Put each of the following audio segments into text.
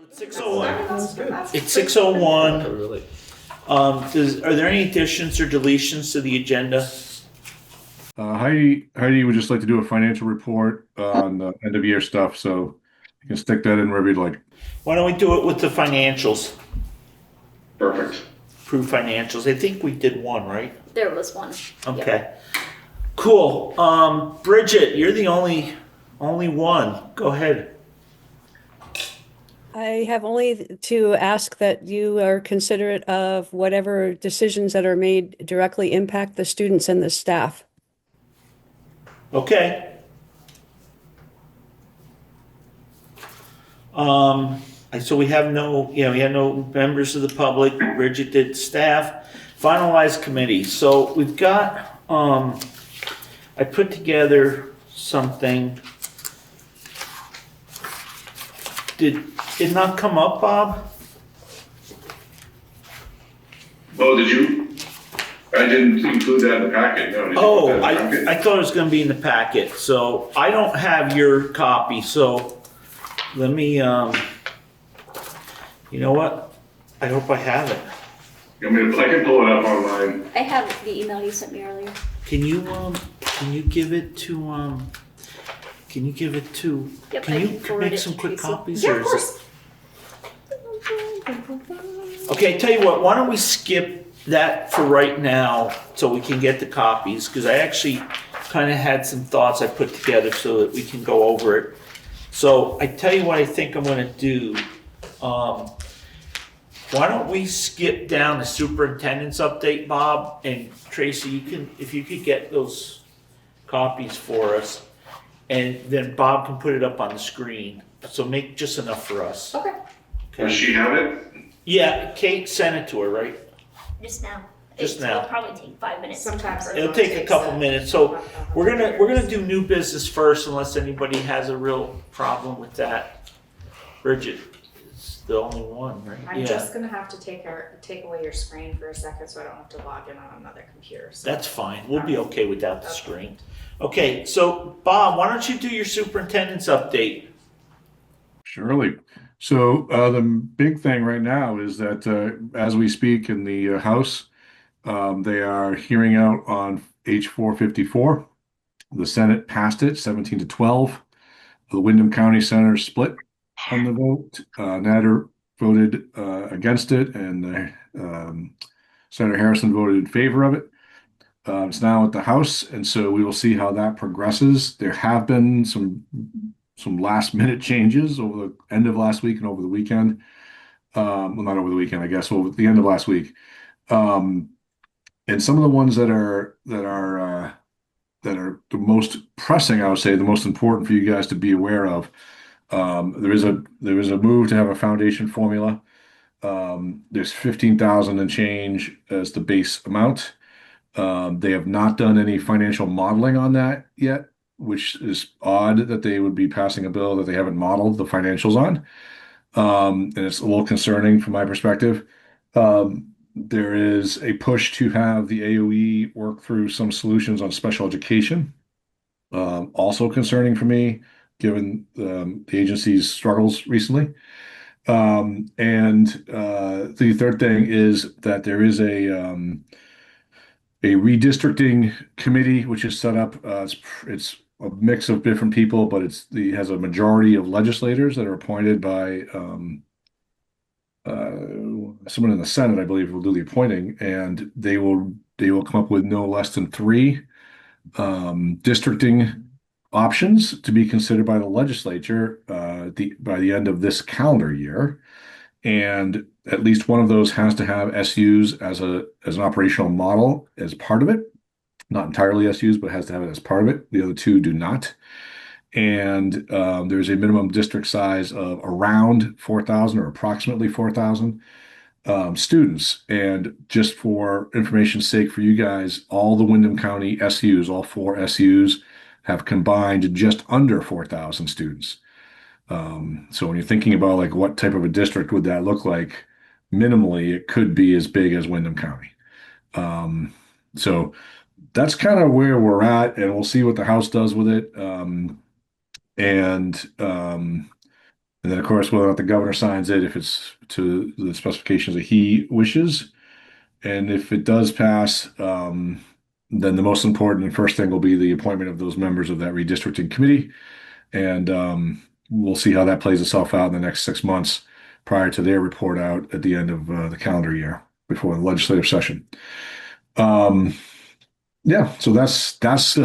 It's 6:01. Sounds good. It's 6:01. Really? Are there any additions or deletions to the agenda? Heidi would just like to do a financial report on the end of year stuff, so you can stick that in wherever you'd like. Why don't we do it with the financials? Perfect. Approve financials. I think we did one, right? There was one. Yep. Okay. Cool. Bridget, you're the only one. Go ahead. I have only to ask that you are considerate of whatever decisions that are made directly impact the students and the staff. Okay. So we have we have no members of the public. Bridget did staff. Finalize committees. So we've got, I put together something. Did it not come up, Bob? Oh, did you? I didn't include that in the packet. No. Did you Oh, put that in the packet? I thought it was going to be in the packet. So I don't have your copy. So let me, you know what? I hope I have it. I can pull it up online. I have the email you sent me earlier. Can you give it to, Yep, can I you can forward make it some to quick Tracy. copies? Yeah, or of is course. Okay, tell you what, why don't we skip that for right now so we can get the copies? Because I actually kind of had some thoughts I put together so that we can go over it. So I tell you what I think I'm going to do. Why don't we skip down the superintendent's update, Bob? And Tracy, if you could get those copies for us. And then Bob can put it up on the screen. So make just enough for us. Okay. Does she have it? Yeah, Kate sent it to her, right? Just now. Just now. It'll probably take 5 minutes. Sometimes It'll take a couple minutes. So we're gonna do new business first, unless anybody has a real problem with that. Bridget is the only one, right? I'm just gonna have to take away your screen for a second so I don't have to log in on another computer. So. That's fine. We'll be okay without the screen. Okay, so Bob, why don't you do your superintendent's update? Surely. So the big thing right now is that as we speak in the House, they are hearing out on H454. The Senate passed it 17-12. The Windham County Senators split on the vote. Nader voted against it, and Senator Harrison voted in favor of it. It's now at the House, and so we will see how that progresses. There have been some last minute changes over the end of last week and over the weekend. Well, not over the weekend, I guess, over the end of last week. And some of the ones that are the most pressing, I would say, the most important for you guys to be aware of. There is a move to have a foundation formula. There's 15,000 and change as the base amount. They have not done any financial modeling on that yet, which is odd that they would be passing a bill that they haven't modeled the financials on. And it's a little concerning from my perspective. There is a push to have the AOE work through some solutions on special education. Also concerning for me, given the agency's struggles recently. And the third thing is that there is a redistricting committee which is set up. It's a mix of different people, but it has a majority of legislators that are appointed by someone in the Senate, I believe, will do the appointing, and they will come up with no less than 3 districting options to be considered by the legislature by the end of this calendar year. And at least one of those has to have SUs as an operational model as part of it. Not entirely SUs, but has to have it as part of it. The other 2 do not. And there's a minimum district size of around 4,000 or approximately 4,000 students. And just for information's sake for you guys, all the Windham County SUs, all 4 SUs, have combined just under 4,000 students. So when you're thinking about like what type of a district would that look like, minimally, it could be as big as Windham County. So that's kind of where we're at, and we'll see what the House does with it. And And then, of course, whether or not the governor signs it, if it's to the specifications that he wishes. And if it does pass, then the most important and first thing will be the appointment of those members of that redistricting committee. And we'll see how that plays itself out in the next 6 months prior to their report out at the end of the calendar year before the legislative session. Yeah, so that's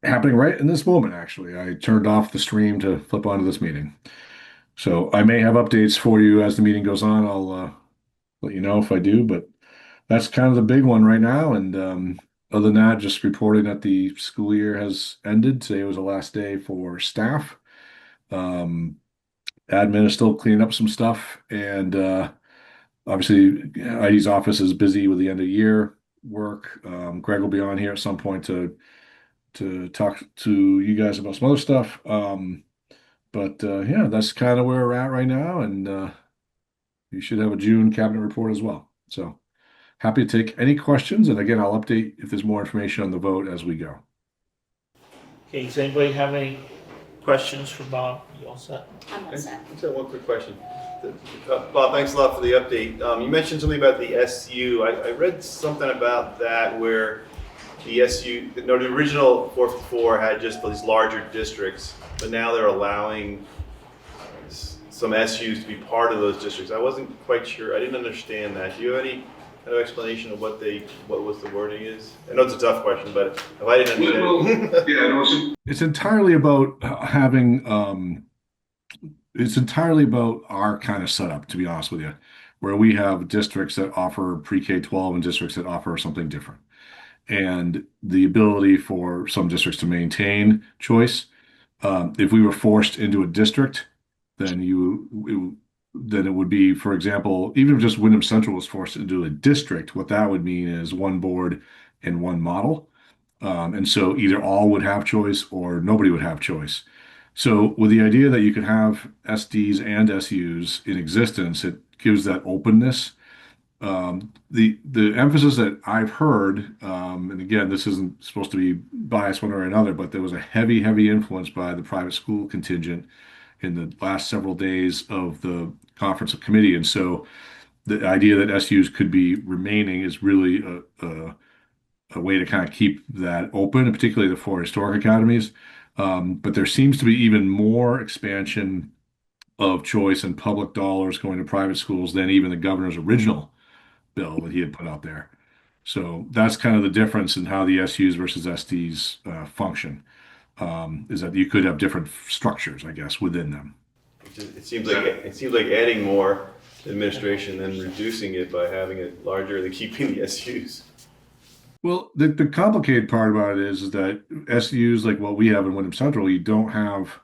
happening right in this moment, actually. I turned off the stream to flip onto this meeting. So I may have updates for you as the meeting goes on. I'll let you know if I do, but that's kind of the big one right now. And other than that, just reporting that the school year has ended. Today was the last day for staff. Admin is still cleaning up some stuff, and obviously ID's office is busy with the end of year work. Greg will be on here at some point to talk to you guys about some other stuff. But yeah, that's kind of where we're at right now, and you should have a June cabinet report as well. So happy to take any questions, and again, I'll update if there's more information on the vote as we go. Okay, does anybody have any questions for Bob? You all set? I'm all set. I just have one quick question. Bob, thanks a lot for the update. You mentioned something about the SU. I read something about that where the SU, the original 454 had just these larger districts, but now they're allowing some SUs to be part of those districts. I wasn't quite sure. I didn't understand that. Do you have any kind of explanation of what was the wording is? I know it's a tough question, but if I didn't understand it. Yeah, no, It's entirely about it's entirely about our kind of setup, to be honest with you, where we have districts that offer pre-K-12 and districts that offer something different. And the ability for some districts to maintain choice. If we were forced into a district, then it would be, for example, even if just Wyndham Central was forced into a district, what that would mean is one board and one model. And so either all would have choice or nobody would have choice. So with the idea that you could have SDs and SUs in existence, it gives that openness. The emphasis that I've heard, and again, this isn't supposed to be biased one way or another, but there was a heavy influence by the private school contingent in the last several days of the conference of committee. And so the idea that SUs could be remaining is really a way to kind of keep that open, and particularly the four historic academies. But there seems to be even more expansion of choice and public dollars going to private schools than even the governor's original bill that he had put out there. So that's kind of the difference in how the SUs versus SDs function, is that you could have different structures, I guess, within them. It seems like adding more administration and reducing it by having it larger than keeping the SUs. Well, the complicated part about it is that SUs, like what we have in Wyndham Central, you don't have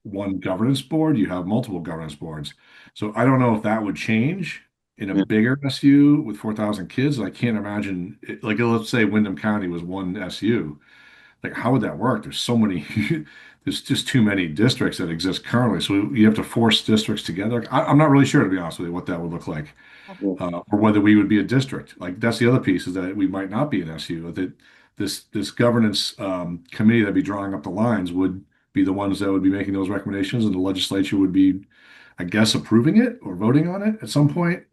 one governance board, you have multiple governance boards. So I don't know if that would change in a bigger SU with 4,000 kids. I can't imagine, like, let's say Wyndham County was one SU. Like, how would that work? There's so many, there's just too many districts that exist currently. So you have to force districts together. I'm not really sure, to be honest with you, what that would look like. Or whether we would be a district. Like, that's the other piece, is that we might not be an SU. That this governance committee that'd be drawing up the lines would be the ones that would be making those recommendations, and the legislature would be, I guess, approving it or voting on it at some point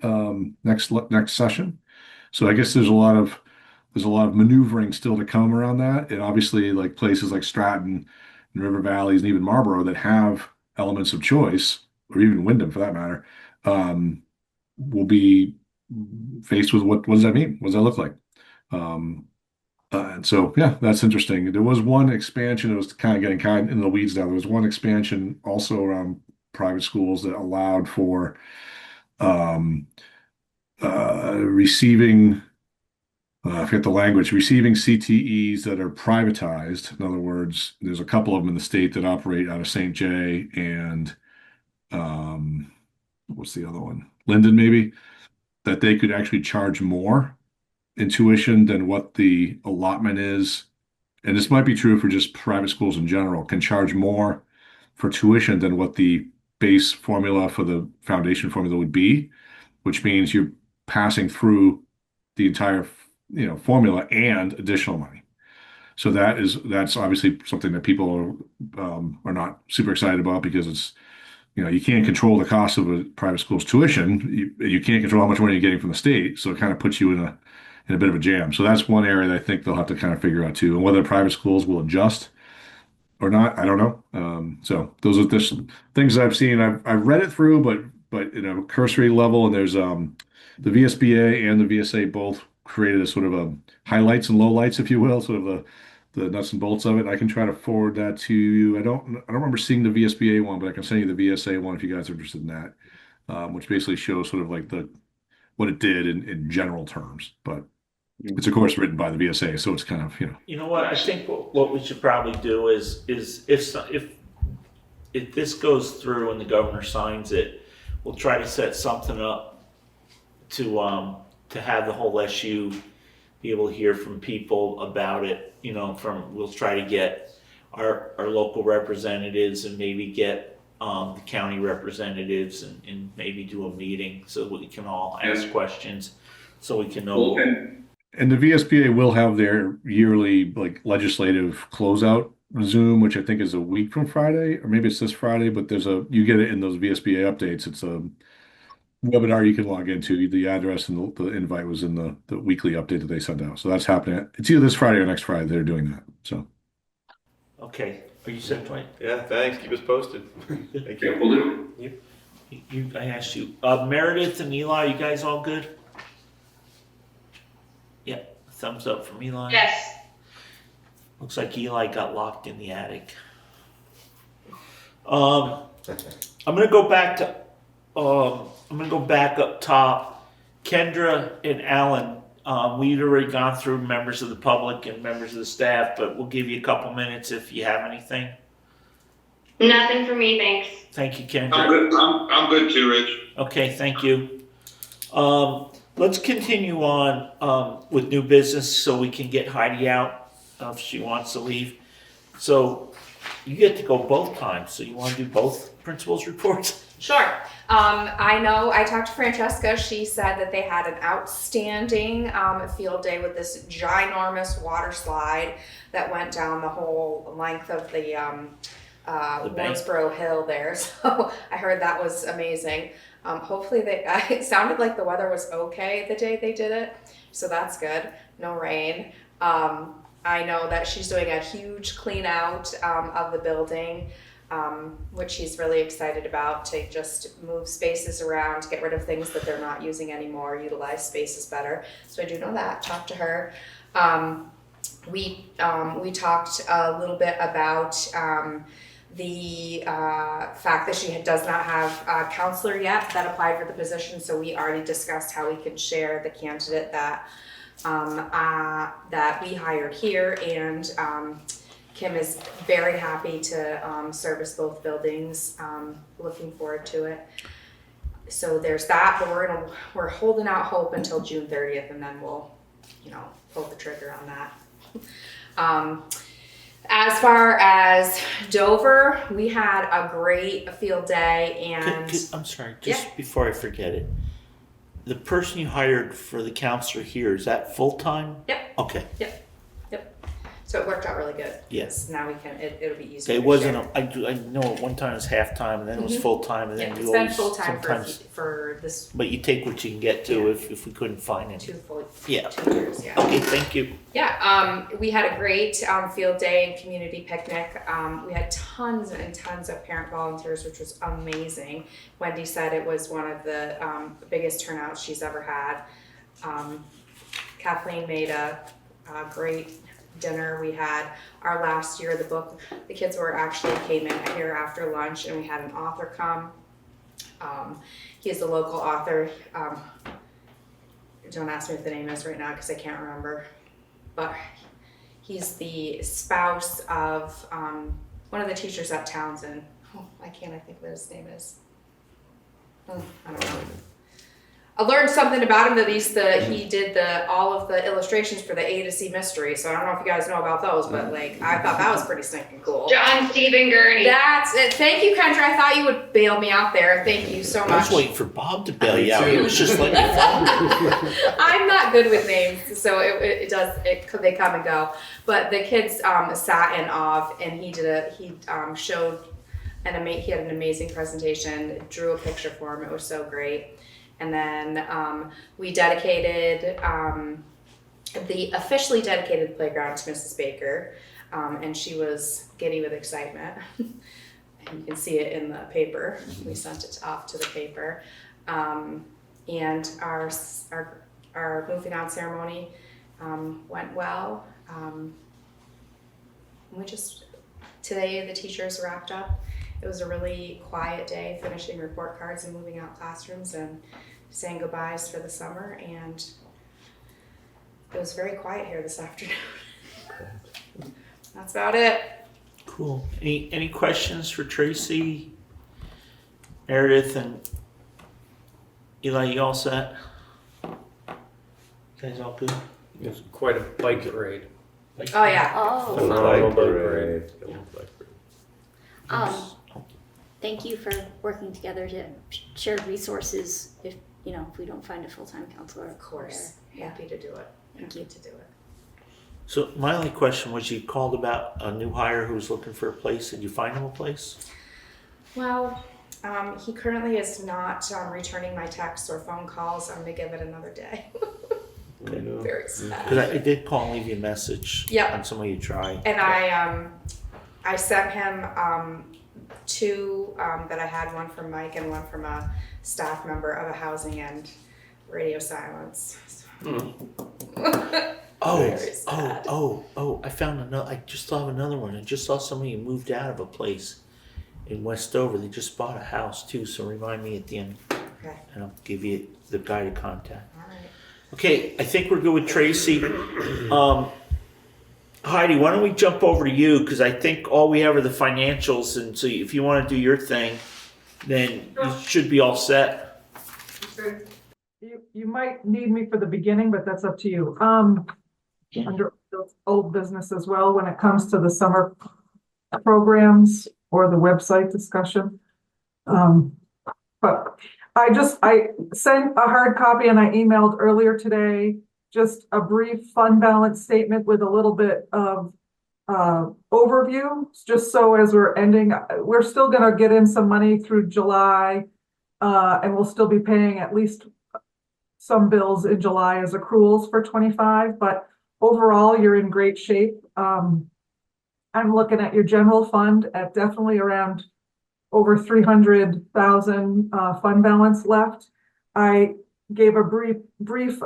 next session. So I guess there's a lot of maneuvering still to come around that, and obviously, like places like Stratton and River Valleys and even Marlboro that have elements of choice, or even Wyndham for that matter, will be faced with what does that mean? What does that look like? And so, yeah, that's interesting. There was one expansion. It was kind of getting in the weeds now. There was one expansion also around private schools that allowed for receiving, I forget the language, receiving CTEs that are privatized. In other words, there's a couple of them in the state that operate out of St. J and what's the other one? Linden, maybe, that they could actually charge more in tuition than what the allotment is. And this might be true for just private schools in general, can charge more for tuition than what the base formula for the foundation formula would be, which means you're passing through the entire, formula and additional money. So that's obviously something that people are not super excited about, because it's you can't control the cost of a private school's tuition. You can't control how much money you're getting from the state. So it kind of puts you in a bit of a jam. So that's one area that I think they'll have to kind of figure out too. And whether private schools will adjust or not, I don't know. So those are just things I've seen. I've read it through, but cursory level. And there's the VSBA and the VSA both created a sort of a highlights and lowlights, if you will, sort of the nuts and bolts of it. I can try to forward that to you. I don't remember seeing the VSBA one, but I can send you the VSA one if you guys are interested in that, which basically shows sort of like what it did in general terms. But it's of course written by the VSA, so it's kind of You know what? I think what we should probably do is if this goes through and the governor signs it, we'll try to set something up to have the whole SU be able to hear from people about it. We'll try to get our local representatives and maybe get the county representatives and maybe do a meeting so we can all ask questions, so we can know. And the VSBA will have their yearly legislative closeout Zoom, which I think is a week from Friday, or maybe it's this Friday, but you get it in those VSBA updates. It's a webinar you can log into. The address and the invite was in the weekly update that they sent out. So that's happening. It's either this Friday or next Friday they're doing that. So Okay. Are you set, Dwight? Yeah, thanks. Keep us posted. Thank you. Yeah, we'll do. I asked you. Meredith and Eli, you guys all good? Yeah. Thumbs up from Eli. Yes. Looks like Eli got locked in the attic. I'm gonna go back to. I'm gonna go back up top. Kendra and Alan. We'd already gone through members of the public and members of the staff, but we'll give you a couple minutes if you have anything. Nothing for me, thanks. Thank you, Kendra. I'm good. I'm good too, Rich. Okay, thank you. Let's continue on with new business so we can get Heidi out if she wants to leave. So you get to go both times. So you want to do both principals' reports? Sure. I know I talked to Francesca. She said that they had an outstanding field day with this ginormous water slide that went down the whole length of the Wardsboro hill there. So I heard that was amazing. Hopefully it sounded like the weather was okay the day they did it. So that's good. No rain. I know that she's doing a huge clean out of the building. Which he's really excited about, to just move spaces around, to get rid of things that they're not using anymore, utilize spaces better. So I do know that. Talked to her. We talked a little bit about the fact that she does not have a counselor yet that applied for the position. So we already discussed how we can share the candidate that we hired here, and Kim is very happy to service both buildings. Looking forward to it. So there's that, but we're holding out hope until June 30th, and then we'll, pull the trigger on that. As far as Dover, we had a great field day, and I'm sorry, just before I forget it. The person you hired for the counselor here, is that full-time? Yep. Okay. Yep. So it worked out really good. Yes. Now we can. It'll be easier. It to wasn't. share. I know at one time it was half-time, and then it was full-time, and then Yeah, you it's been always full time sometimes. for this But you take what you can get to if we couldn't find it. 2 Yeah. years. Yeah. Okay, thank you. Yeah, we had a great field day and community picnic. We had tons and tons of parent volunteers, which was amazing. Wendy said it was one of the biggest turnouts she's ever had. Kathleen made a great dinner. We had our last year of the book. The kids came in here after lunch, and we had an author come. He's a local author. Don't ask me what the name is right now because I can't remember. But he's the spouse of one of the teachers at Townsend. I think what his name is. I don't know. I learned something about him that he did all of the illustrations for the A to C mystery. So I don't know if you guys know about those, but I thought that was pretty stinking cool. John Stephen Gurney. That's it. Thank you, Kendra. I thought you would bail me out there. Thank you so much. I was waiting for Bob to bail you out. He was just letting you fall. I'm not good with names, so they come and go. But the kids sat in awe, and he showed he had an amazing presentation, drew a picture for him. It was so great. And then we dedicated the officially dedicated playground to Mrs. Baker, and she was giddy with excitement. And you can see it in the paper. We sent it off to the paper. And our moving on ceremony went well. Today the teachers wrapped up. It was a really quiet day, finishing report cards and moving out classrooms and saying goodbyes for the summer, and it was very quiet here this afternoon. That's about it. Cool. Any questions for Tracy, Meredith, and Eli? You all set? You guys all good? It was quite a bike parade. Oh yeah. Oh, Phenomenal bike parade. thank you for working together to share resources if we don't find a full-time counselor. Of course. Happy to do it. Thank Happy you. to do it. So my only question was, you called about a new hire who was looking for a place. Did you find him a place? Well, he currently is not returning my texts or phone calls. I'm gonna give it another day. Very sad. Because I did call and leave you a message. Yep. On somebody you try. And I sent him two that I had, one from Mike and one from a staff member of a housing and radio silence. Very sad. I found another. I just thought of another one. I just saw somebody who moved out of a place in Westover. They just bought a house too. So remind me at the end, Okay. and I'll give you the guy to contact. All right. Okay, I think we're good with Tracy. Heidi, why don't we jump over to you, because I think all we have are the financials, and so if you want to do your thing, then you should be all set. You might need me for the beginning, but that's up to you. Under old business as well, when it comes to the summer programs or the website discussion. But I sent a hard copy and I emailed earlier today, just a brief fund balance statement with a little bit of overview, just so as we're ending, we're still gonna get in some money through July, and we'll still be paying at least some bills in July as accruals for 25, but overall, you're in great shape. I'm looking at your general fund at definitely around over 300,000 fund balance left. I gave a brief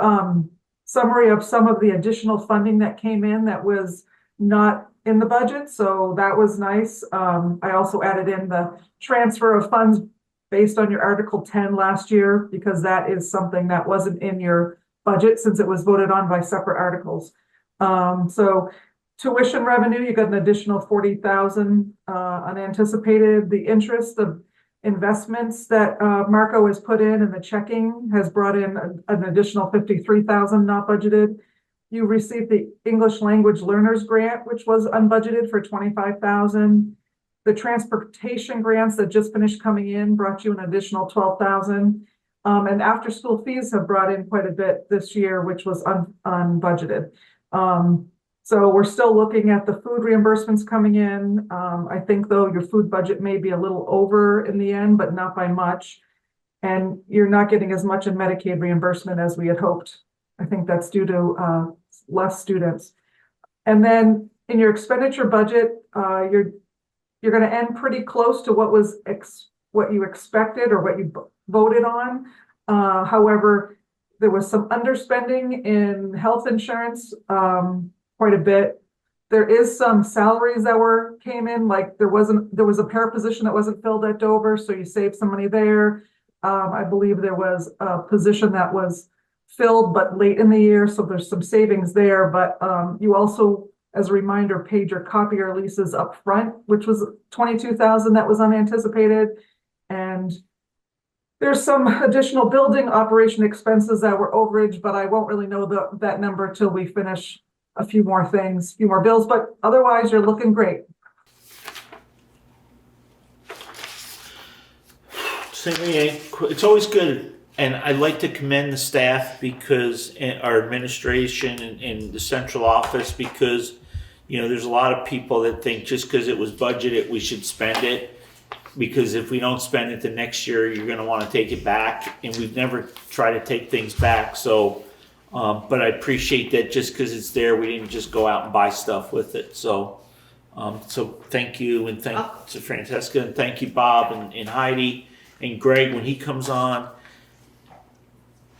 summary of some of the additional funding that came in that was not in the budget, so that was nice. I also added in the transfer of funds based on your Article 10 last year, because that is something that wasn't in your budget since it was voted on by separate articles. So tuition revenue, you got an additional 40,000 unanticipated. The interest of investments that Marco has put in and the checking has brought in an additional 53,000 not budgeted. You received the English language learners grant, which was unbudgeted, for 25,000. The transportation grants that just finished coming in brought you an additional 12,000. And after school fees have brought in quite a bit this year, which was unbudgeted. So we're still looking at the food reimbursements coming in. I think though your food budget may be a little over in the end, but not by much. And you're not getting as much in Medicaid reimbursement as we had hoped. I think that's due to less students. And then in your expenditure budget, you're going to end pretty close to what was what you expected or what you voted on. However, there was some underspending in health insurance, quite a bit. There is some salaries that came in, like there was a para position that wasn't filled at Dover, so you saved some money there. I believe there was a position that was filled but late in the year, so there's some savings there. But you also, as a reminder, paid your copier leases up front, which was 22,000 that was unanticipated. And there's some additional building operation expenses that were overage, but I won't really know that number till we finish a few more things, a few more bills, but otherwise you're looking great. It's always good, and I like to commend the staff, because our administration and the central office, because there's a lot of people that think just because it was budgeted we should spend it, because if we don't spend it the next year, you're gonna wanna take it back, and we've never tried to take things back, so, but I appreciate that just because it's there, we didn't just go out and buy stuff with it, so, so thank you, and thank to Francesca, and thank you, Bob, and Heidi, and Greg, when he comes on.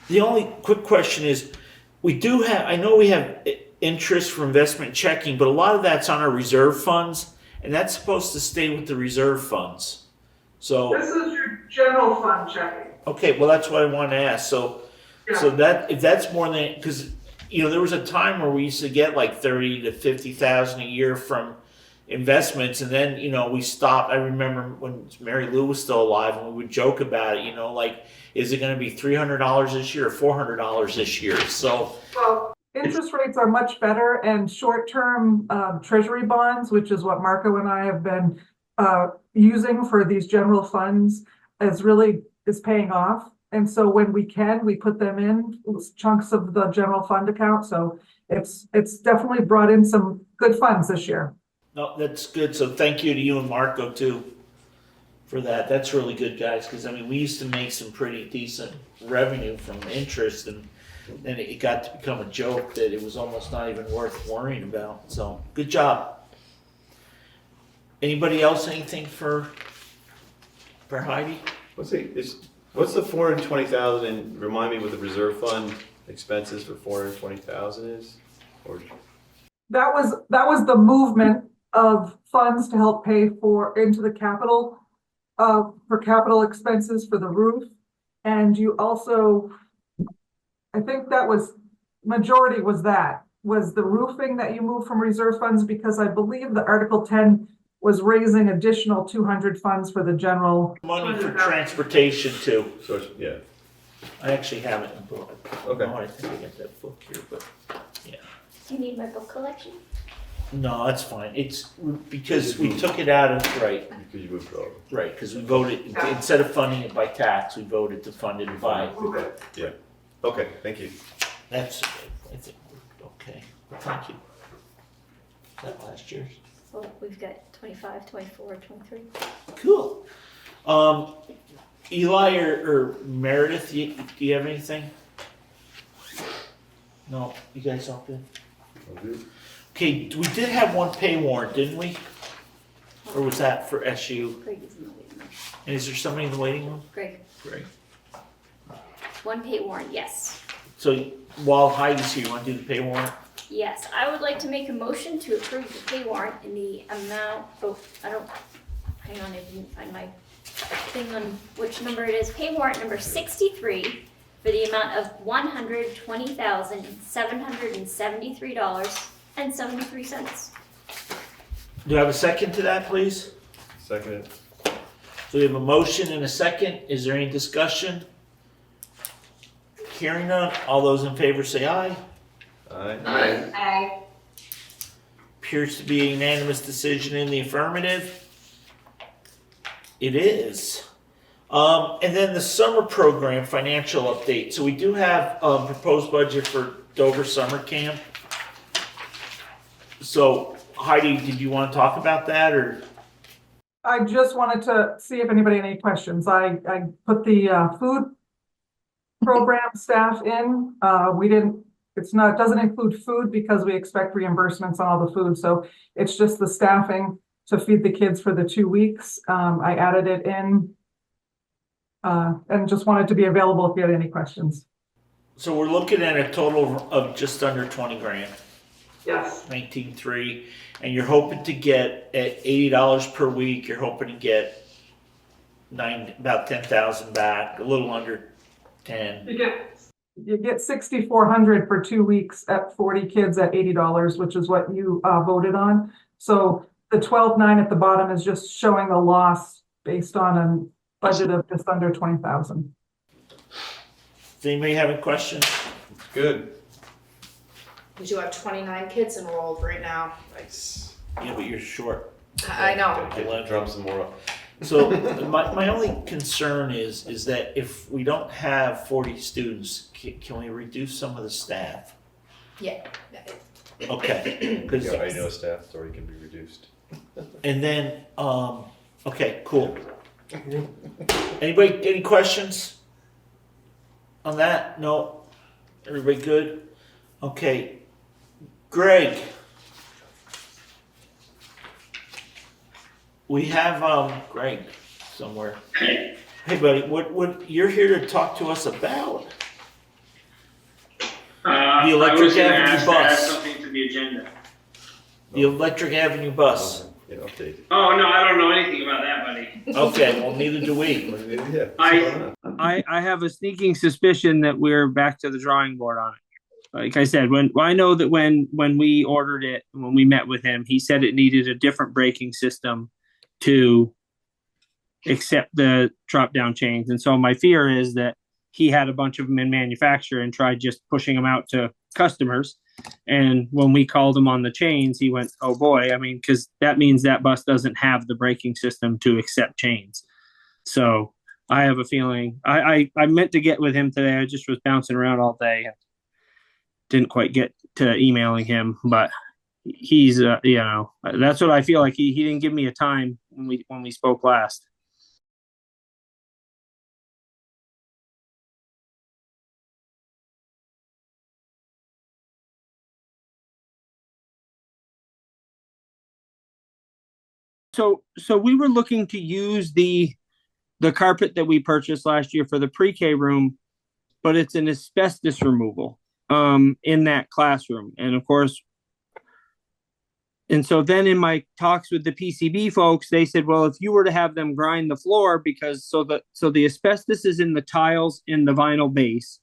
The only quick question is, we do have, I know we have interest for investment checking, but a lot of that's on our reserve funds, and that's supposed to stay with the reserve funds. So, This is your general fund checking. okay, well, that's what I want to ask. So that, if that's more than, because, you know, there was a time where we used to get like 30 to 50,000 a year from investments, and then, you know, we stopped. I remember when Mary Lou was still alive, and we would joke about it, you know, like, is it going to be $300 this year or $400 this year? So, Well, interest rates are much better, and short-term treasury bonds, which is what Marco and I have been using for these general funds, is paying off. And so when we can, we put them in chunks of the general fund account. So it's definitely brought in some good funds this year. no, that's good. So thank you to you and Marco too for that. That's really good, guys, because I mean, we used to make some pretty decent revenue from interest, and then it got to become a joke that it was almost not even worth worrying about. So good job. Anybody else, anything for Heidi? What's the 420,000, and remind me what the reserve fund expenses for 420,000 is? Or That was the movement of funds to help pay into the capital, for capital expenses for the roof. And you also, I think that was, majority was the roofing that you moved from reserve funds, because I believe the Article 10 was raising additional 200 funds for the general. Money for transportation too. so yeah. I actually have it in the book. Okay. No, I think I got that book here, but yeah. Do you need my book collection? No, that's fine. It's because we took it out of, right, Because you moved it over. right, because we voted, instead of funding it by tax, we voted to fund it by, Yeah. Okay, thank you. that's, I think, okay, thank you. Is that last year's? Well, we've got 25, 24, 23. Cool. Eli or Meredith, do you have anything? No, you guys all good? Okay, we did have one pay warrant, didn't we? Or was that for SU? Greg is in the waiting room. And is there somebody in the waiting room? Greg, Great. one pay warrant, yes. So while Heidi's here, you want to do the pay warrant? Yes, I would like to make a motion to approve the pay warrant in the amount, hang on, I didn't find my thing on which number it is. Pay warrant number 63 for the amount of $120,773.73. Do I have a second to that, please? Second. So we have a motion and a second. Is there any discussion? Hearing none, all those in favor say aye. Aye. Aye. Appears to be a unanimous decision in the affirmative. It is. And then the summer program financial update. So we do have a proposed budget for Dover summer camp. So Heidi, did you want to talk about that, or? I just wanted to see if anybody had any questions. I put the food program staff in. It doesn't include food because we expect reimbursements on all the food. So it's just the staffing to feed the kids for the 2 weeks. I added it in and just wanted to be available if you had any questions. So we're looking at a total of just under 20 grand. Yes. 19.3, and you're hoping to get at $80 per week. You're hoping to get about 10,000 back, a little under 10. You get 6,400 for 2 weeks at 40 kids at $80, which is what you voted on. So the 12.9 at the bottom is just showing a loss based on a budget of just under 20,000. Does anybody have any questions? Good. We do have 29 kids enrolled right now. Nice. Yeah, but you're short. I know. Okay, drum some more up. So my only concern is that if we don't have 40 students, can we reduce some of the staff? Yeah. Okay. You already know staff authority can be reduced. And then, okay, cool. Anybody, any questions on that? No? Everybody good? Okay. Greg. We have, Greg somewhere. Hey buddy, what, you're here to talk to us about? The Electric Avenue bus. Something to the agenda. The Electric Avenue bus. Oh, no, I don't know anything about that, buddy. Okay, well, neither do we. I have a sneaking suspicion that we're back to the drawing board on it. Like I said, I know that when we ordered it, when we met with him, he said it needed a different braking system to accept the drop down chains. And so my fear is that he had a bunch of them in manufacture and tried just pushing them out to customers. And when we called him on the chains, he went, oh boy, I mean, because that means that bus doesn't have the braking system to accept chains. So I have a feeling I meant to get with him today. I just was bouncing around all day. Didn't quite get to emailing him, but he's, that's what I feel like. He didn't give me a time when we spoke last. So we were looking to use the carpet that we purchased last year for the pre-K room, but it's an asbestos removal in that classroom. And of course, and so then in my talks with the PCB folks, they said, well, if you were to have them grind the floor, because so the asbestos is in the tiles in the vinyl base,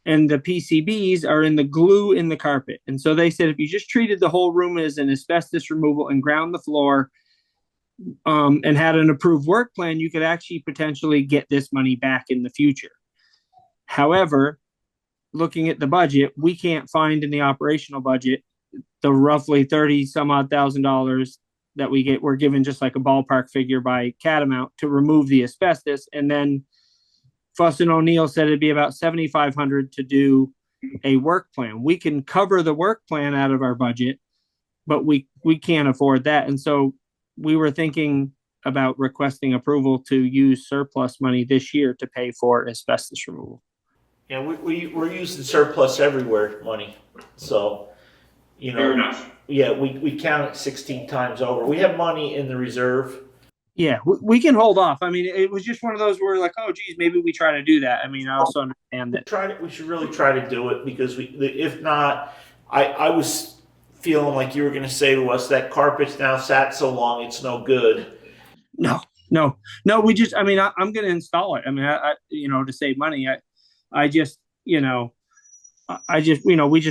and the PCBs are in the glue in the carpet. And so they said, if you just treated the whole room as an asbestos removal and ground the floor, and had an approved work plan, you could actually potentially get this money back in the future. However, looking at the budget, we can't find in the operational budget the roughly 30 some odd $1,000 that we're given just like a ballpark figure by Catamount to remove the asbestos. And then Fuss and O'Neill said it'd be about $7,500 to do a work plan. We can cover the work plan out of our budget, but we can't afford that. And so we were thinking about requesting approval to use surplus money this year to pay for asbestos removal. Yeah, we're using surplus everywhere money. So, Fair enough. Yeah, we count it 16 times over. We have money in the reserve. Yeah, we can hold off. I mean, it was just one of those where like, oh, geez, maybe we try to do that. I mean, I also understand that. We should really try to do it because if not, I was feeling like you were going to say to us that carpet's now sat so long it's no good. No. We just, I mean, I'm going to install it. I mean, I to save money. We just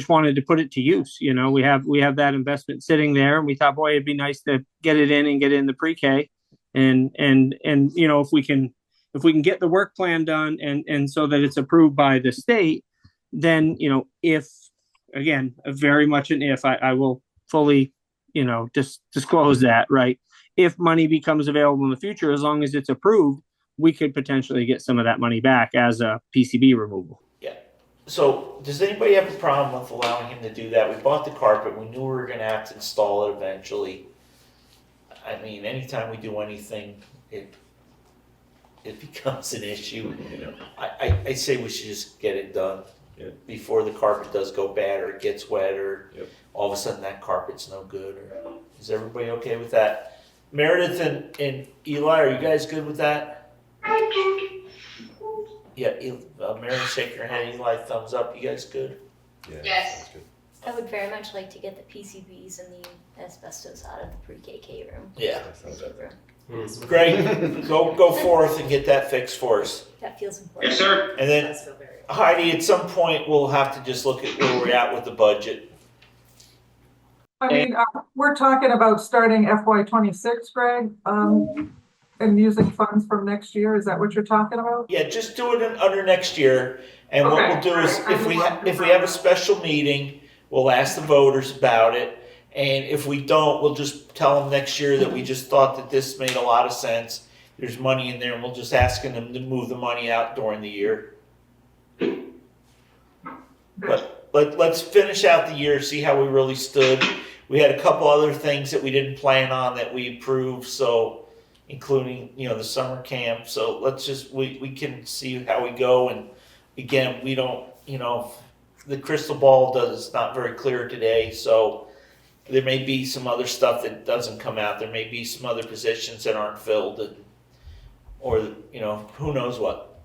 wanted to put it to use. We have that investment sitting there, and we thought, boy, it'd be nice to get it in the pre-K, and if we can get the work plan done and so that it's approved by the state, then if. Again, very much an if. I will fully, disclose that, right? If money becomes available in the future, as long as it's approved, we could potentially get some of that money back as a PCB removal. Yeah. So does anybody have a problem with allowing him to do that? We bought the carpet. We knew we were going to have to install it eventually. I mean, anytime we do anything, it becomes an issue. I say we should just get it done. Yeah. Before the carpet does go bad or it gets wet or all of a sudden that carpet's no good. Or is everybody okay with that? Meredith and Eli, are you guys good with that? Yeah, Meredith shake her head. Eli, thumbs up. You guys good? Yeah, yes. Good. I would very much like to get the PCBs and the asbestos out of the pre-KK room. Yeah. Great. Go forth and get that fixed for us. That feels important. Yes, sir. And then Heidi, at some point, we'll have to just look at where we're at with the budget. I mean, we're talking about starting FY26, Greg, and using funds from next year. Is that what you're talking about? Yeah, just do it under next year. And what we'll do is, if we have a special meeting, we'll ask the voters about it. And if we don't, we'll just tell them next year that we just thought that this made a lot of sense. There's money in there, and we'll just ask them to move the money out during the year. But let's finish out the year, see how we really stood. We had a couple other things that we didn't plan on that we approved, so including, the summer camp. So let's just, we can see how we go. And again, we don't, the crystal ball is not very clear today. So there may be some other stuff that doesn't come out. There may be some other positions that aren't filled, or, who knows what.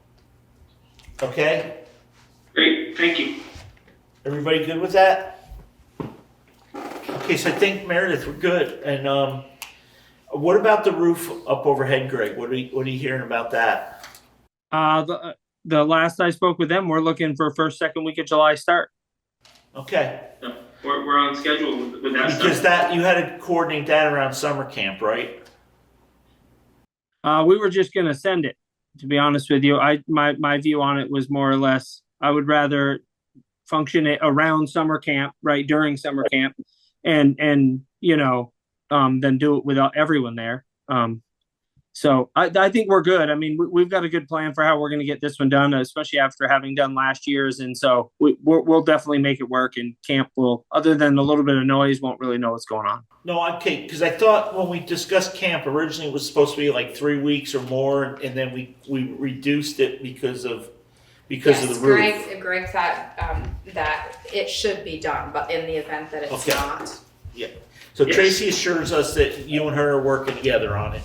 Okay? Great, thank you. Everybody good with that? Okay, so I think, Meredith, we're good. And what about the roof up overhead, Greg? What are you hearing about that? The last I spoke with them, we're looking for second week of July start. Okay. Yeah, we're on schedule with that. Because that you had to coordinate that around summer camp, right? We were just gonna send it, to be honest with you. My view on it was more or less, I would rather function it around summer camp, right, during summer camp, and than do it without everyone there. So I think we're good. I mean, we've got a good plan for how we're going to get this one done, especially after having done last year's. And so we'll definitely make it work. And camp will, other than a little bit of noise, won't really know what's going on. No, okay, because I thought when we discussed camp, originally it was supposed to be like 3 weeks or more, and then we reduced it because of the roof. Greg thought that it should be done, but in the event that it's not. Yeah. So Yes. Tracy assures us that you and her are working together on it.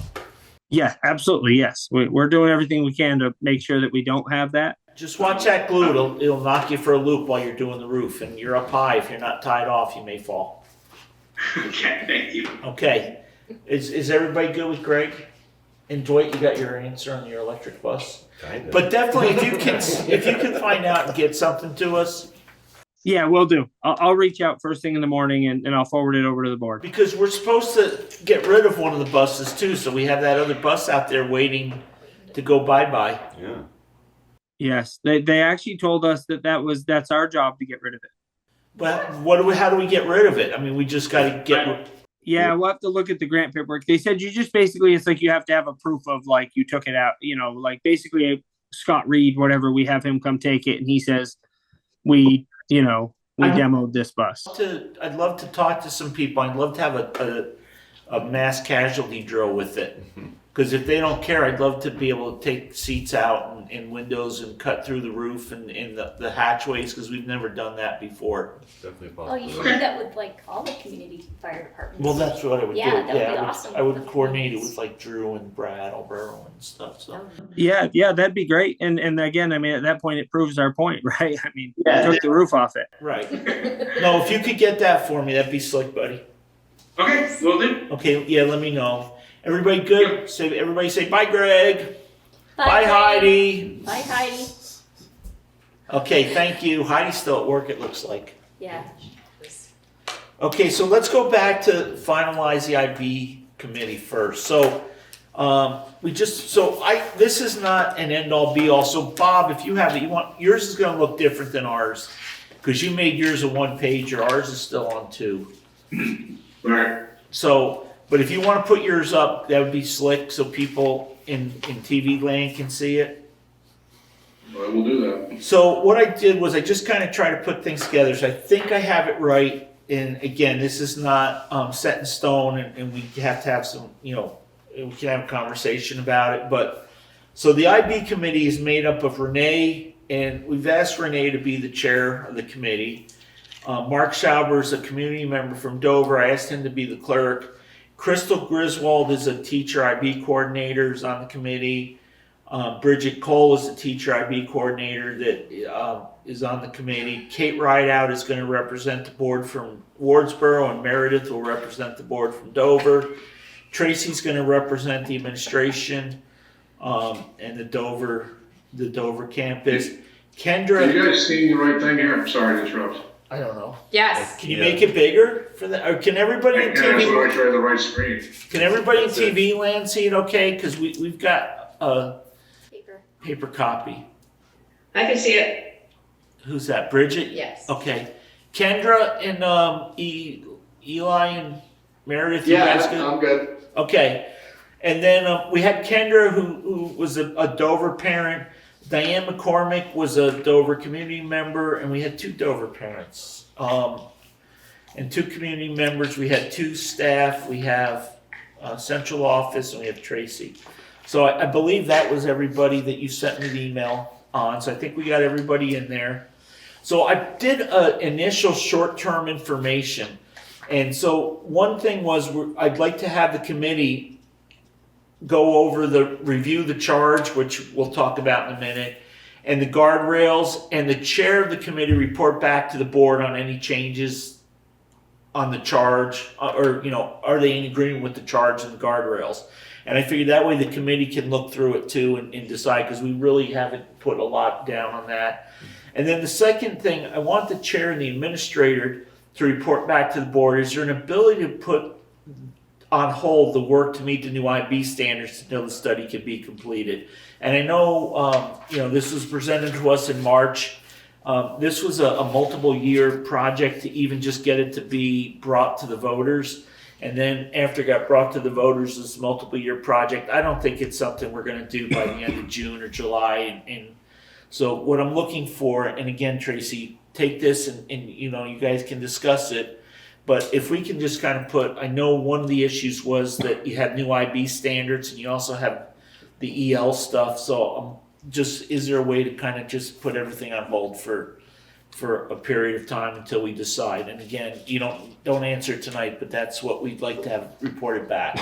Yeah, absolutely. Yes. We're doing everything we can to make sure that we don't have that. Just watch that glue. It'll knock you for a loop while you're doing the roof, and you're up high. If you're not tied off, you may fall. Okay, thank you. Okay. Is everybody good with Greg? And Dwight, you got your answer on your electric bus? Kind of. But definitely, if you can find out and get something to us, Yeah, we'll do. I'll reach out first thing in the morning and I'll forward it over to the board. because we're supposed to get rid of one of the buses too, so we have that other bus out there waiting to go bye-bye. Yeah. Yes, they actually told us that's our job to get rid of it. But how do we get rid of it? I mean, we just got to get. Yeah, we'll have to look at the grant paperwork. They said you just basically, it's like you have to have a proof of like you took it out, like basically Scott Reed, whatever, we have him come take it and he says we demoed this bus. I'd love to talk to some people. I'd love to have a mass casualty drill with it. Because if they don't care, I'd love to be able to take seats out and windows and cut through the roof and the hatchways, because we've never done that before. Definitely Oh, you possible. should do that with like all the community fire departments. Well, that's what I would do. Yeah, that would be awesome. I would coordinate it with like Drew and Brattleboro and stuff. So Yeah, that'd be great. And again, I mean, at that point, it proves our point, right? I mean, Yeah. took the roof off it. right. No, if you could get that for me, that'd be slick, buddy. Okay, will do. Okay, yeah, let me know. Everybody good? Everybody say bye, Greg. Bye, Greg. Heidi. Bye, Heidi. Okay, thank you. Heidi's still at work, it looks like. Yeah. Okay, so let's go back to finalize the IB committee first. So this is not an end all be all. So Bob, if you have it, yours is going to look different than ours because you made yours a 1-pager. Ours is still on 2. All right. So, but if you want to put yours up, that would be slick so people in TV land can see it. I will do that. So what I did was I just kind of try to put things together. So I think I have it right. And again, this is not set in stone, and we have to have some, we can have a conversation about it. But so the IB committee is made up of Renee, and we've asked Renee to be the chair of the committee. Mark Schauber is a community member from Dover. I asked him to be the clerk. Crystal Griswold is a teacher IB coordinator, is on the committee. Bridget Cole is a teacher IB coordinator that is on the committee. Kate Rideout is going to represent the board from Wardsboro, and Meredith will represent the board from Dover. Tracy's going to represent the administration and the Dover campus. Kendra, Are you guys seeing the right thing here? I'm sorry to interrupt. I don't know. Yes. Can you make it bigger for that? Or can everybody in Yeah, that's TV? why I tried the right screen. Can everybody in TV land see it? Okay, because we've got a paper copy. I can see it. Who's that? Bridget? Yes. Okay. Kendra and Eli and Meredith. You guys good? I'm good. Okay. And then we had Kendra, who was a Dover parent. Diane McCormick was a Dover community member, and we had 2 Dover parents. And 2 community members. We had 2 staff. We have central office, and we have Tracy. So I believe that was everybody that you sent me the email on. So I think we got everybody in there. So I did an initial short-term information. And so one thing was I'd like to have the committee go over review the charge, which we'll talk about in a minute, and the guardrails, and the chair of the committee report back to the board on any changes on the charge, or, are they in agreement with the charge and the guardrails? And I figured that way the committee can look through it too and decide, because we really haven't put a lot down on that. And then the second thing, I want the chair and the administrator to report back to the board. Is there an ability to put on hold the work to meet the new IB standards until the study can be completed? And I know, this was presented to us in March. This was a multiple year project to even just get it to be brought to the voters. And then after it got brought to the voters, this multiple year project, I don't think it's something we're going to do by the end of June or July. And so what I'm looking for, and again, Tracy, take this and you guys can discuss it. But if we can just kind of I know one of the issues was that you have new IB standards and you also have the EL stuff. So is there a way to kind of just put everything on hold for a period of time until we decide? And again, you don't answer tonight, but that's what we'd like to have reported back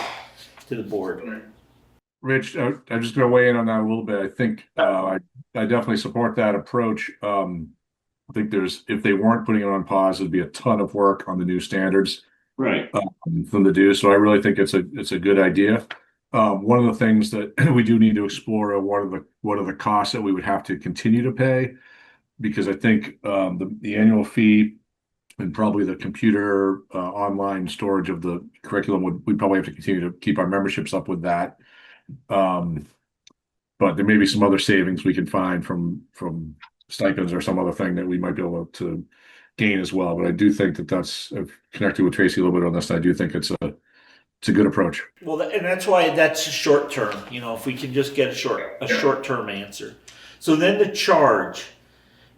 to the board. Rich, I'm just going to weigh in on that a little bit. I think I definitely support that approach. I think if they weren't putting it on pause, it'd be a ton of work on the new standards, Right. For them to do. So I really think it's a good idea. One of the things that we do need to explore are what are the costs that we would have to continue to pay, because I think the annual fee and probably the computer online storage of the curriculum we'd probably have to continue to keep our memberships up with that. But there may be some other savings we can find from stipends or some other thing that we might be able to gain as well. But I do think that's I've connected with Tracy a little bit on this. I do think it's a good approach. Well, and that's why that's short term. If we can just get a short term answer. So then the charge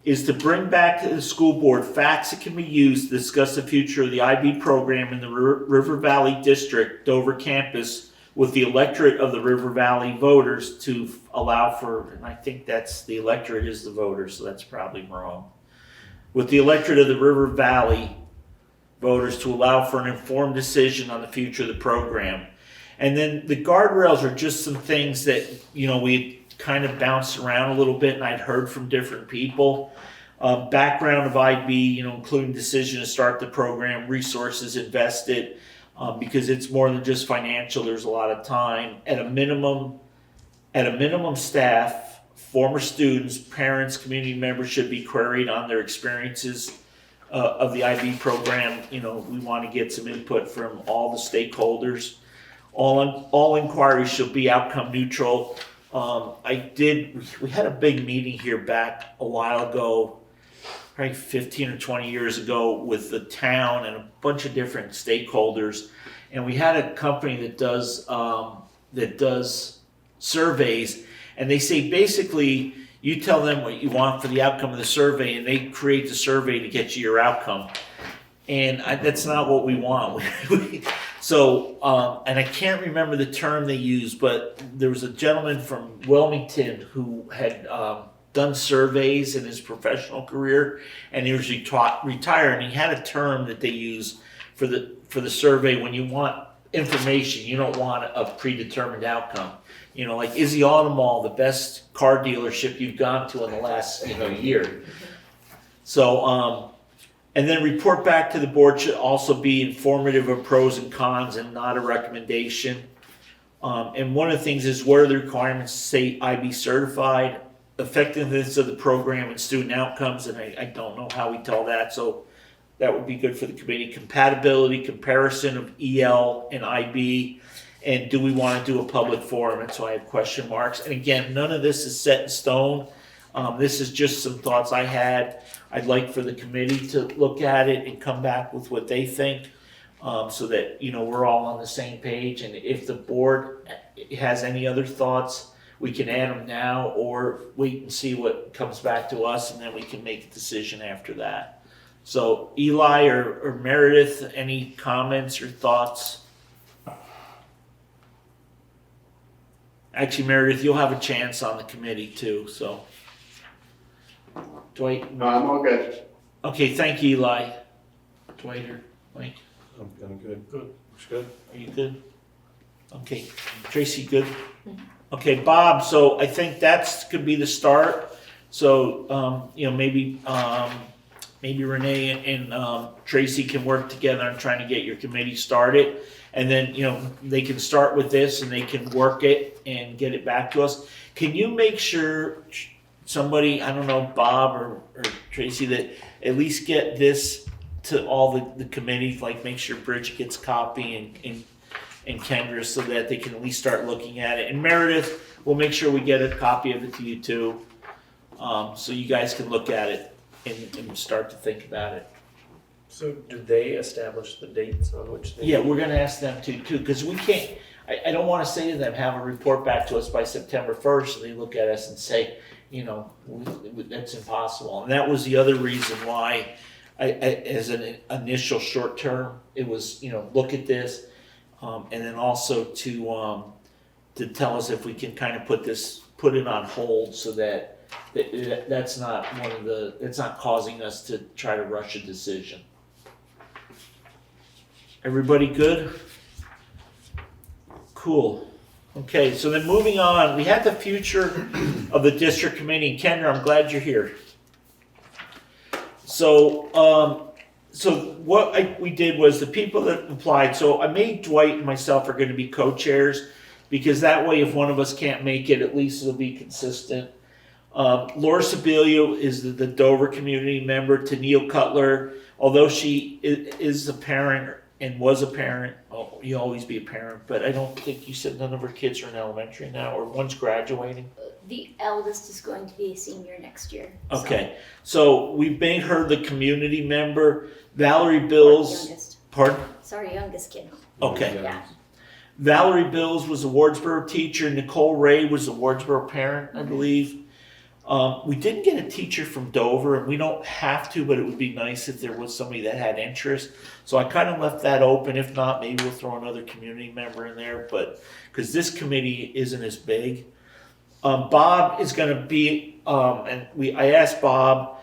is to bring back to the school board facts that can be used to discuss the future of the IB program in the River Valley District Dover campus with the electorate of the River Valley voters to allow for, and I think that's the electorate is the voters, so that's probably wrong. With the electorate of the River Valley voters to allow for an informed decision on the future of the program. And then the guardrails are just some things that, we kind of bounced around a little bit and I'd heard from different people. Background of IB, including decision to start the program, resources invested, because it's more than just financial. There's a lot of time. At a minimum, staff, former students, parents, community members should be queried on their experiences of the IB program. We want to get some input from all the stakeholders. All inquiries should be outcome neutral. We had a big meeting here back a while ago, probably 15 or 20 years ago, with the town and a bunch of different stakeholders. And we had a company that does surveys, and they say basically you tell them what you want for the outcome of the survey, and they create the survey to get you your outcome. And that's not what we want. So, and I can't remember the term they used, but there was a gentleman from Wilmington who had done surveys in his professional career, and he was retired, and he had a term that they use for the survey when you want information. You don't want a predetermined outcome. Like, is the Automall the best car dealership you've gone to in the last year? So, and then report back to the board should also be informative of pros and cons and not a recommendation. And one of the things is, what are the requirements to say IB certified, effectiveness of the program and student outcomes, and I don't know how we tell that, so that would be good for the committee. Compatibility, comparison of EL and IB, and do we want to do a public forum? And so I have question marks. And again, none of this is set in stone. This is just some thoughts I had. I'd like for the committee to look at it and come back with what they think, so that we're all on the same page. And if the board has any other thoughts, we can add them now or wait and see what comes back to us, and then we can make a decision after that. So Eli or Meredith, any comments or thoughts? Actually, Meredith, you'll have a chance on the committee too, so. Dwight? No, I'm all good. Okay, thank you, Eli. Dwight or Mike, I'm good. Good. Looks good. are you good? Okay, Tracy, good? Okay, Bob, so I think that's could be the start. So, maybe Renee and Tracy can work together on trying to get your committee started. And then, they can start with this and they can work it and get it back to us. Can you make sure somebody, I don't know, Bob or Tracy, that at least get this to all the committees, like make sure Bridget gets a copy and Kendra, so that they can at least start looking at it. And Meredith, we'll make sure we get a copy of it to you too, so you guys can look at it and start to think about it. So do they establish the dates on which they? Yeah, we're gonna ask them too, because we can't, I don't wanna say to them, have a report back to us by September 1st, and they look at us and say, that's impossible. And that was the other reason why as an initial short term, it was, look at this, and then also to tell us if we can kind of put it on hold, so that that's not it's not causing us to try to rush a decision. Everybody good? Cool. Okay, so then moving on, we had the future of the district committee. Kendra, I'm glad you're here. So, what we did was the people that applied. So I made Dwight and myself are going to be co-chairs, because that way, if one of us can't make it, at least it'll be consistent. Laura Sibilio is the Dover community member. Tennille Cutler, although she is a parent and was a parent, you always be a parent, but I don't think you said none of her kids are in elementary now, or one's graduating. The eldest is going to be a senior next year. Okay, so we've made her the community member. Valerie Bills. Youngest. Pardon? Sorry, youngest kid. Okay. Yeah. Valerie Bills was a Wardsboro teacher. Nicole Ray was a Wardsboro parent, I believe. We didn't get a teacher from Dover, and we don't have to, but it would be nice if there was somebody that had interest. So I kind of left that open. If not, maybe we'll throw another community member in there, but because this committee isn't as big. Bob is going to be, I asked Bob,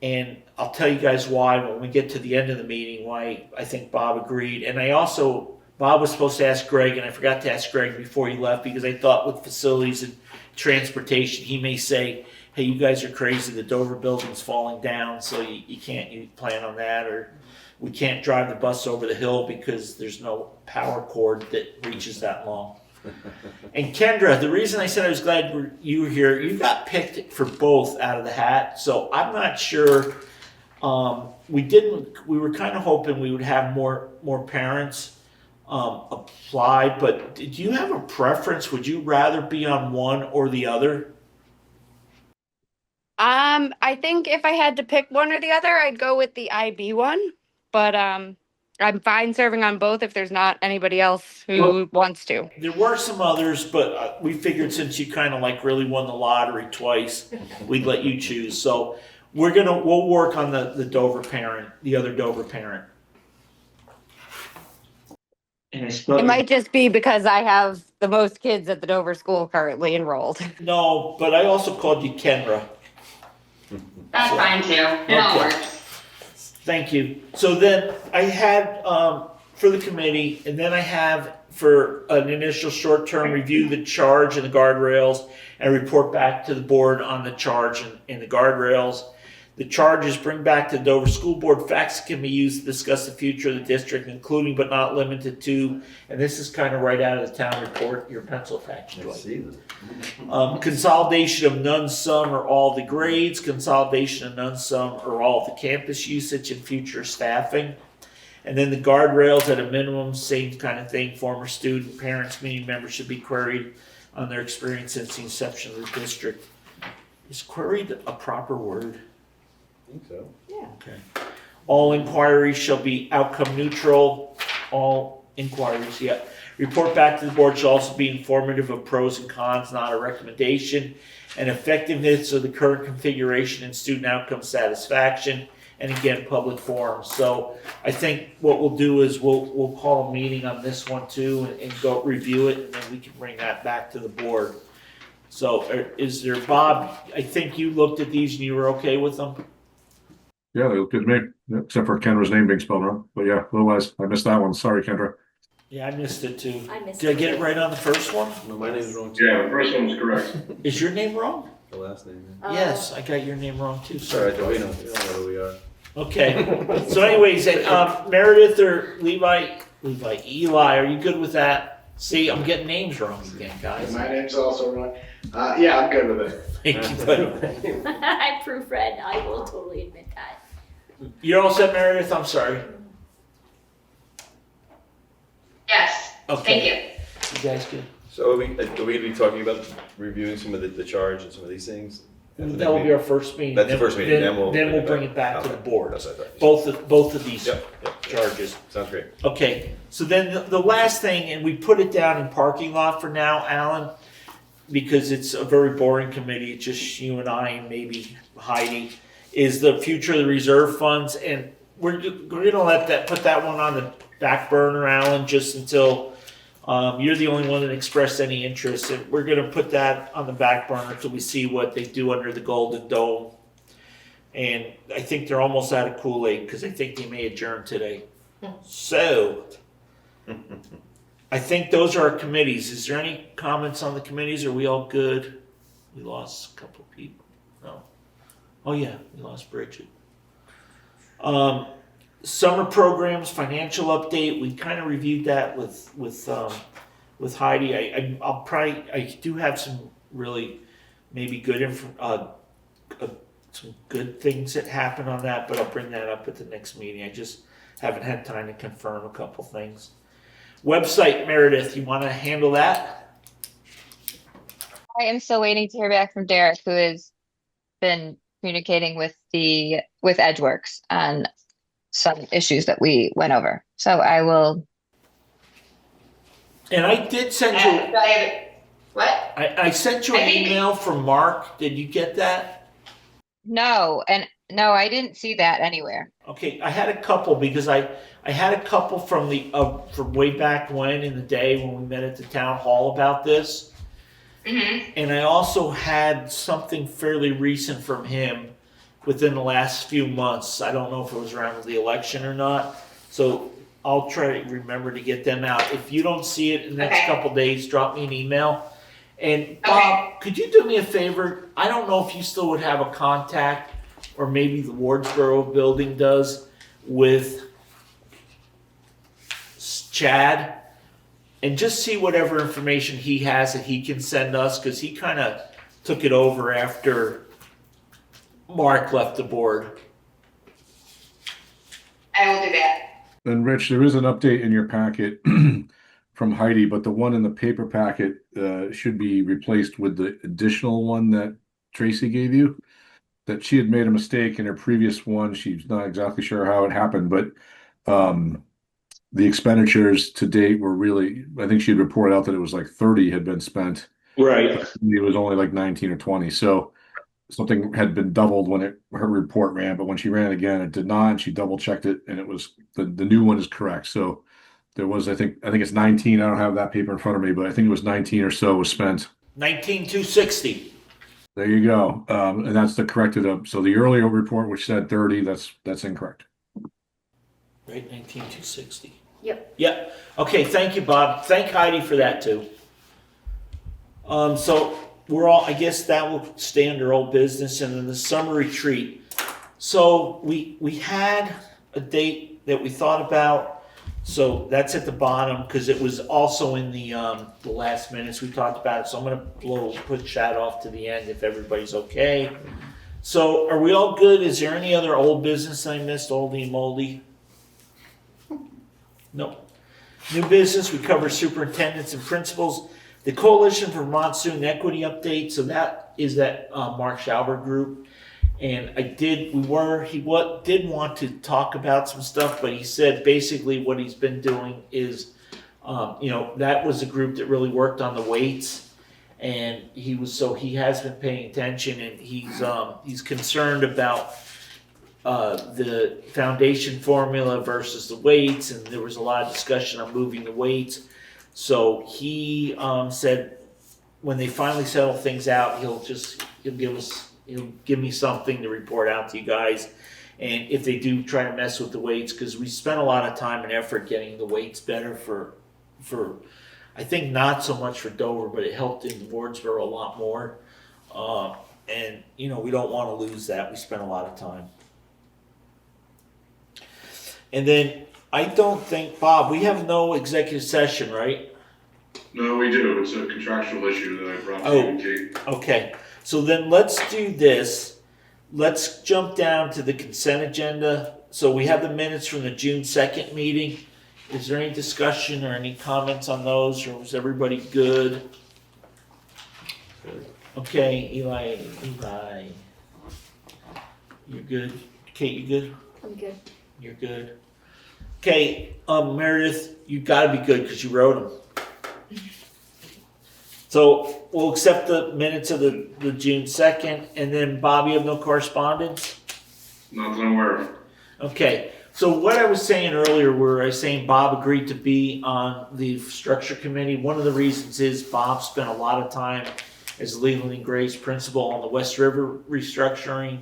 and I'll tell you guys why when we get to the end of the meeting, why I think Bob agreed. And Bob was supposed to ask Greg, and I forgot to ask Greg before he left, because I thought with facilities and transportation, he may say, hey, you guys are crazy, the Dover building's falling down, so you can't plan on that, or we can't drive the bus over the hill because there's no power cord that reaches that long. And Kendra, the reason I said I was glad you were here, you got picked for both out of the hat, so I'm not sure. We were kind of hoping we would have more parents apply, but did you have a preference? Would you rather be on one or the other? I think if I had to pick one or the other, I'd go with the IB one, but I'm fine serving on both if there's not anybody else who wants to. There were some others, but we figured since you kind of really won the lottery twice, we'd let you choose. So we'll work on the Dover parent, the other Dover parent. It might just be because I have the most kids at the Dover school currently enrolled. No, but I also called you Kendra. That's fine too. It all works. Thank you. So then I had for the committee, and then I have for an initial short-term review the charge and the guardrails, and report back to the board on the charge and the guardrails. The charges bring back to the Dover School Board facts that can be used to discuss the future of the district, including but not limited to, and this is kind of right out of the town report, your pencil facts. Consolidation of none, some, or all the grades, consolidation of none, some, or all the campus usage and future staffing. And then the guardrails at a minimum, same kind of thing. Former student, parents, community members should be queried on their experience since the inception of the district. Is queried a proper word? I think so. Yeah. Okay. All inquiries shall be outcome neutral. All inquiries, yeah. Report back to the board shall also be informative of pros and cons, not a recommendation, and effectiveness of the current configuration and student outcome satisfaction, and again, public forums. So I think what we'll do is we'll call a meeting on this one too and go review it, and then we can bring that back to the board. So is there, Bob, I think you looked at these and you were okay with them? Yeah, they look good to me, except for Kendra's name being spelled wrong. But yeah, otherwise, I missed that one. Sorry, Kendra. Yeah, I missed it too. I missed Did I get it right on the first one? No, my name's wrong too. Yeah, the first one's correct. Is your name wrong? The last name. Yes, I got your name wrong too. Sorry, Sorry. we don't know who we are. Okay. So anyways, Meredith or Eli, are you good with that? See, I'm getting names wrong again, guys. My name's also wrong. Yeah, I'm good with it. Thank you, buddy. I proofread, I will totally admit that. You're all set, Meredith? I'm sorry. Yes, Okay. thank you. You guys good? So are we going to be talking about reviewing some of the charge and some of these things? That will be our first meeting. That's the first meeting, then we'll bring it back to the board. That's what I thought. Both of these Yep. charges. Sounds great. Okay, so then the last thing, and we put it down in parking lot for now, Alan, because it's a very boring committee, it's just you and I and maybe Heidi, is the future of the reserve funds, and we're gonna put that one on the back burner, Alan, just until you're the only one that expressed any interest, and we're gonna put that on the back burner until we see what they do under the Golden Dome. And I think they're almost out of Kool-Aid, because I think they may adjourn today. So, I think those are our committees. Is there any comments on the committees? Are we all good? We lost a couple people. No. Oh yeah, we lost Bridget. Summer programs, financial update. We kind of reviewed that with Heidi. I do have some really maybe good some good things that happen on that, but I'll bring that up at the next meeting. I just haven't had time to confirm a couple things. Website, Meredith, you want to handle that? I am still waiting to hear back from Derek, who has been communicating with Edgeworks on some issues that we went over. So I will. And I did send you. What? I sent you an email from Mark. Did you get that? No, I didn't see that anywhere. Okay, I had a couple because I had a couple from way back when in the day when we met at the town hall about this. Mm-hmm. And I also had something fairly recent from him within the last few months. I don't know if it was around the election or not. So I'll try to remember to get them out. If you don't see it in the next couple days, drop me an email. And Bob, could you do me a favor? I don't know if you still would have a contact, or maybe the Wardsboro building does, with Chad, and just see whatever information he has that he can send us, because he kind of took it over after Mark left the board. I will do that. And Rich, there is an update in your packet from Heidi, but the one in the paper packet should be replaced with the additional one that Tracy gave you. That she had made a mistake in her previous one. She's not exactly sure how it happened, but the expenditures to date were really, I think she had reported out that it was like 30 had been spent. Right. It was only like 19 or 20. So something had been doubled when her report ran, but when she ran again, it did not. And she double checked it, and it was the new one is correct. So there was, I think it's 19. I don't have that paper in front of me, but I think it was 19 or so was spent. 19,260. There you go. And that's the corrected up. So the earlier report, which said 30, that's incorrect. Right, 19,260. Yep. Yep. Okay, thank you, Bob. Thank Heidi for that too. So we're all, I guess that will stay under old business, and then the summer retreat. So we had a date that we thought about. So that's at the bottom because it was also in the last minutes we talked about it. So I'm gonna push that off to the end if everybody's okay. So are we all good? Is there any other old business I missed? Oldie moldy? No. New business, we cover superintendents and principals. The Coalition for Vermont Student Equity update. So that is that Mark Schauber group. And he did want to talk about some stuff, but he said basically what he's been doing is, that was a group that really worked on the weights, and he has been paying attention, and he's concerned about the foundation formula versus the weights, and there was a lot of discussion on moving the weights. So he said when they finally settle things out, he'll give me something to report out to you guys. And if they do try to mess with the weights, because we spent a lot of time and effort getting the weights better for I think not so much for Dover, but it helped in Wardsboro a lot more. And we don't want to lose that. We spent a lot of time. And then I don't think, Bob, we have no executive session, right? No, we do. It's a contractual issue that I brought to you and Kate. Okay. So then let's do this. Let's jump down to the consent agenda. So we have the minutes from the June 2nd meeting. Is there any discussion or any comments on those, or was everybody good? Okay, Eli, you're good. Kate, you good? I'm good. You're good. Okay, Meredith, you gotta be good because you wrote them. So we'll accept the minutes of the June 2nd, and then Bob, you have no correspondence? Not that I'm aware of. Okay, so what I was saying earlier, where I was saying Bob agreed to be on the structure committee, one of the reasons is Bob spent a lot of time as legal and grace principal on the West River restructuring,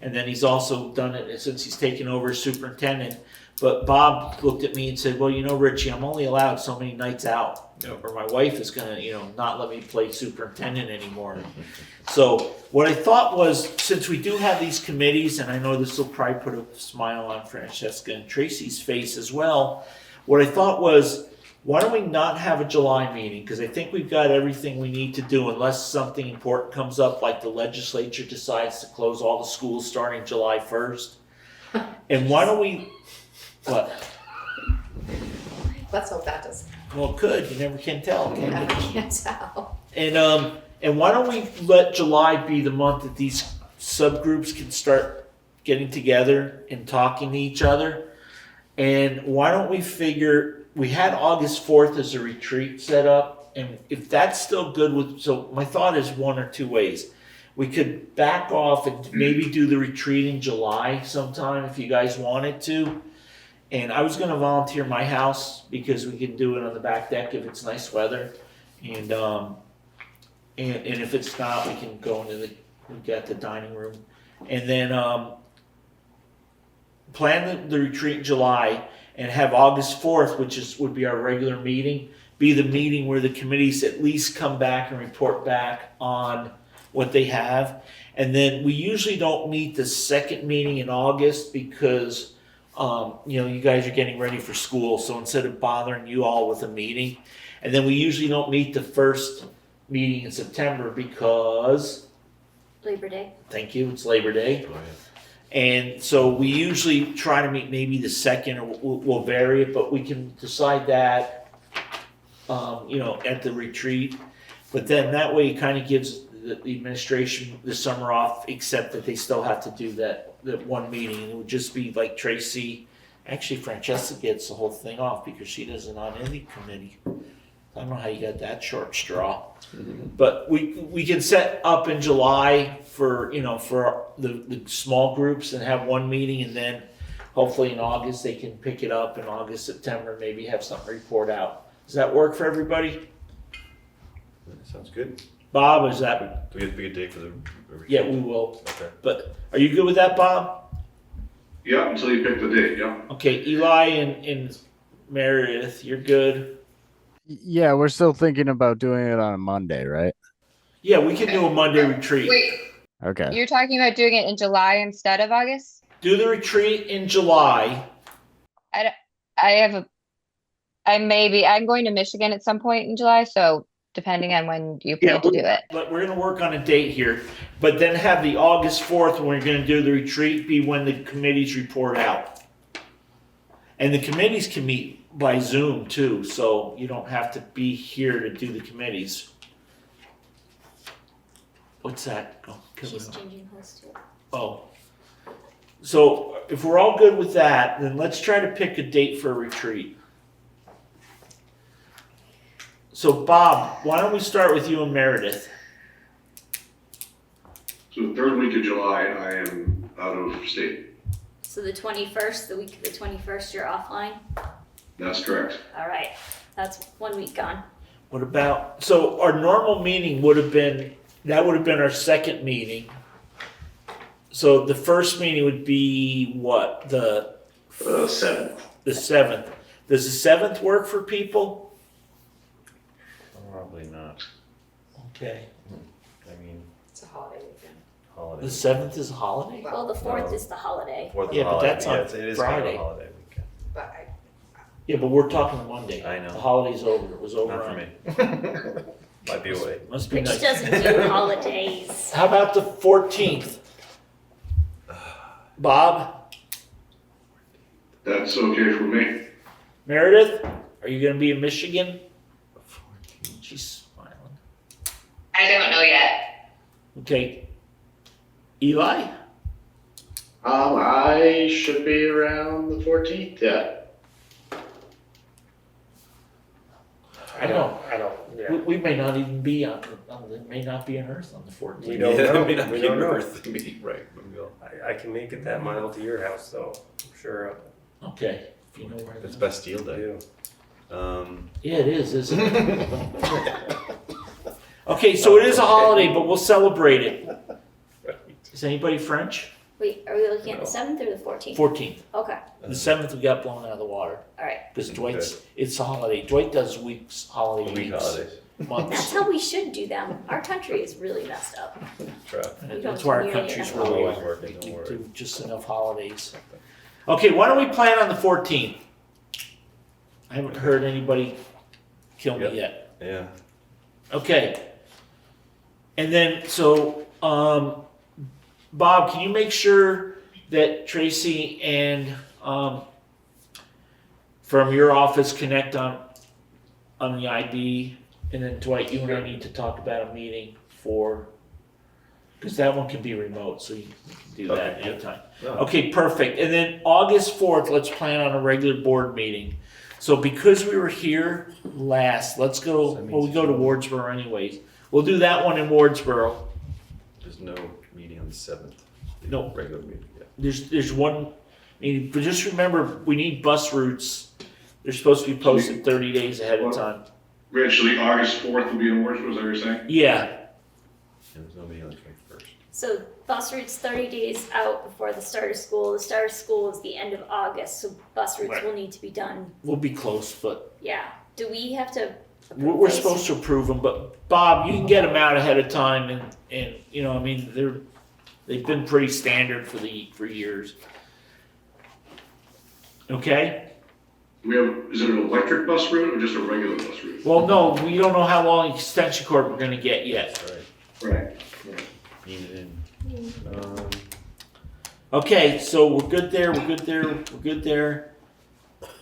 and then he's also done it since he's taken over as superintendent. But Bob looked at me and said, well, Richie, I'm only allowed so many nights out, or my wife is gonna, not let me play superintendent anymore. So what I thought was, since we do have these committees, and I know this will probably put a smile on Francesca and Tracy's face as well, what I thought was, why don't we not have a July meeting? Because I think we've got everything we need to do, unless something important comes up, like the legislature decides to close all the schools starting July 1st. And why don't we, what? Let's hope that doesn't. Well, it could. You never can tell, can I you? can't tell. And why don't we let July be the month that these subgroups can start getting together and talking to each other? And why don't we figure, we had August 4th as a retreat set up, and if that's still good with, so my thought is one or two ways. We could back off and maybe do the retreat in July sometime if you guys wanted to. And I was going to volunteer my house because we can do it on the back deck if it's nice weather. And if it's not, we can go into we got the dining room. And then plan the retreat in July and have August 4th, which would be our regular meeting, be the meeting where the committees at least come back and report back on what they have. And then we usually don't meet the second meeting in August because you guys are getting ready for school, so instead of bothering you all with a meeting, and then we usually don't meet the first meeting in September because Labor Day. Thank you, it's Labor Day. And so we usually try to meet maybe the second, or we'll vary it, but we can decide that, at the retreat. But then that way it kind of gives the administration the summer off, except that they still have to do that one meeting. It would just be like Tracy, actually Francesca gets the whole thing off because she doesn't on any committee. I don't know how you got that short straw. But we can set up in July for the small groups and have one meeting, and then hopefully in August they can pick it up in August, September, maybe have something to report out. Does that work for everybody? Sounds good. Bob, is that? Do we have to pick a date for the retreat? Yeah, we will. Okay. But are you good with that, Bob? Yeah, until you pick the date, yeah. Okay, Eli and Meredith, you're good. Yeah, we're still thinking about doing it on a Monday, right? Yeah, we can do a Monday retreat. Wait, Okay. you're talking about doing it in July instead of August? Do the retreat in July. I'm going to Michigan at some point in July, so depending on when you plan to do it. But we're going to work on a date here. But then have the August 4th when we're going to do the retreat be when the committees report out. And the committees can meet by Zoom too, so you don't have to be here to do the committees. What's that? Oh, She's changing host too. Oh. So if we're all good with that, then let's try to pick a date for a retreat. So Bob, why don't we start with you and Meredith? So the third week of July, I am out of state. So the 21st, the week of the 21st, you're offline? That's correct. All right, that's 1 week gone. What about, so our normal meeting would have been, that would have been our second meeting. So the first meeting would be what, the 7th. the 7th? Does the 7th work for people? Probably not. Okay. I mean, It's a holiday weekend. holiday. The 7th is a holiday? Well, the 4th No. is the holiday. Fourth is Yeah, but holiday. that's on Yeah, it is kind of a Friday. holiday weekend. But I, Yeah, but we're talking Monday. I know. The holiday's over, it was over. Not for on- me. Might be away. Must be Rich nice. doesn't do holidays. How about the 14th? Bob, That's okay for me. Meredith, are you gonna be in Michigan? She's smiling. I don't know yet. Okay. Eli? I should be around the 14th, yeah. I don't. Yeah. We may not even be on it may not be on Earth on the 14th. We don't know. May not We be don't know. Earth meeting, right? when we go. I can make it that mile to your house, though. I'm sure Okay, if you know where It's that is. Bastille I Day. do. Yeah, it is, isn't it? Okay, so it is a holiday, but we'll celebrate it. Is anybody French? Wait, are we looking at the 7th or the 14th? 14th. Okay, The 7th we got blown out of the water. all right. Because Dwight's, it's a holiday. Dwight does weeks, holiday Week weeks, holidays. That's months. how we should do them. Our country is really messed up. Trap. We don't That's why our do country's enough really, holidays. Working, we don't worry. do just enough holidays. Okay, why don't we plan on the 14th? I haven't heard anybody kill me Yep. yet. Yeah. Okay. And then, so, Bob, can you make sure that Tracy and, from your office connect on the ID? And then Dwight, you and I need to talk about a meeting for, because that one can be remote, so you can do that Okay, yeah. anytime. No. Okay, perfect. And then August 4th, let's plan on a regular board meeting. So because we were here last, let's go, That means well, we go to it's- Wardsboro anyways. We'll do that one in Wardsboro. There's no meeting on the 7th. The No. Regular meeting, yeah. There's one, meeting, but just remember, we need bus routes. They're supposed to be posted 30 days ahead of time. Rich, the August 4th will be in Wardsboro, is that what you're saying? Yeah, And there's no meeting on the 21st. So bus routes 30 days out before the start of school. The start of school is the end of August, so bus routes Right. will need to be done. we'll be close, but Yeah. Do we have to? we're supposed to approve them. But Bob, you can get them out ahead of time, and you know, I mean, they've been pretty standard for years. Okay. Is it an electric bus route or just a regular bus route? Well, no, we don't know how long extension cord we're gonna get yet. Right. Right. Beam it in. Okay, so we're good there.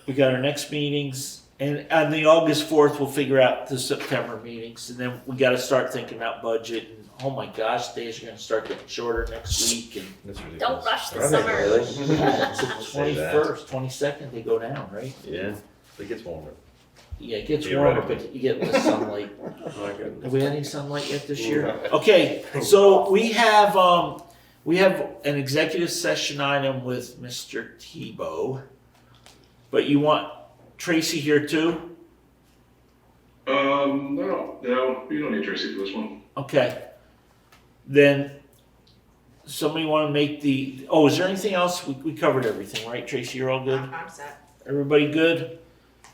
We got our next meetings, and on the August 4th, we'll figure out the September meetings, and then we got to start thinking about budget. And oh my gosh, days are going to start getting shorter next week, and That's ridiculous. Don't rush the Are they summer. really? it's the Say that. 21st, 22nd, they go down, right? Yeah. It gets warmer. Yeah, it gets warmer, Theoretically. but you get less sunlight. Oh, my goodness. Have we had any sunlight yet this year? No. Okay, so we have an executive session item with Mr. Tebow, but you want Tracy here too? No, you don't need Tracy for this one. Okay. Then somebody want to make is there anything else? We covered everything, right? Tracy, you're all good? I'm set. Everybody good?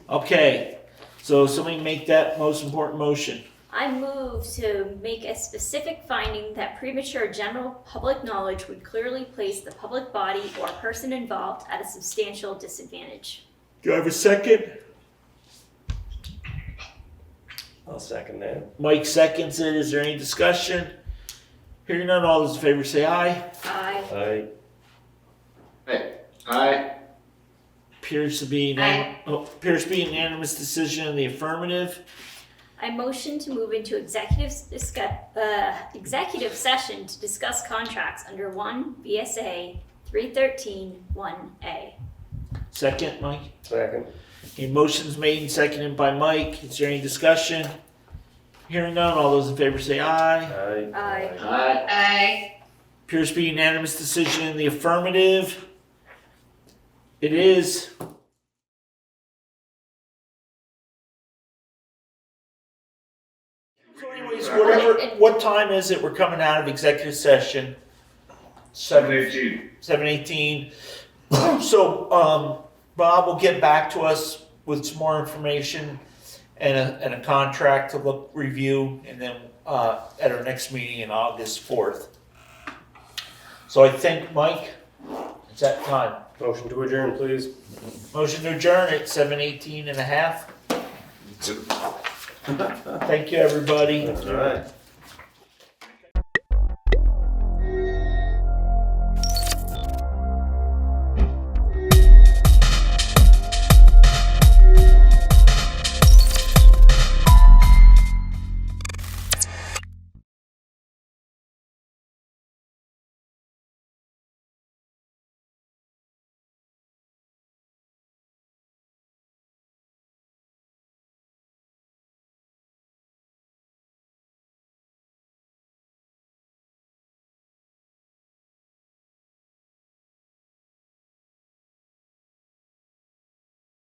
Okay. So somebody make that most important motion. I move to make a specific finding that premature general public knowledge would clearly place the public body or person involved at a substantial disadvantage. Do I have a second? I'll second that. Mike seconds it. Is there any discussion? Hearing none, all those in favor say aye. Aye. Aye. Appears to be unanimous decision in the affirmative. I motion to move into executive session to discuss contracts under 1 VSA 313(1)A. Second, Mike? Second. A motion's made and seconded by Mike. Is there any discussion? Hearing none, all those in favor say aye. Aye. Aye. Aye. I Appears to be unanimous decision in the affirmative. It is. So anyways, what time is it? We're coming out of executive session. 7:18. 7:18. So, Bob will get back to us with some more information and a contract to review, and then, at our next meeting in August 4th. So I think, Mike, it's that time. Motion to adjourn, please. Motion to adjourn at 7:18 and a half. Thank you, everybody. All right.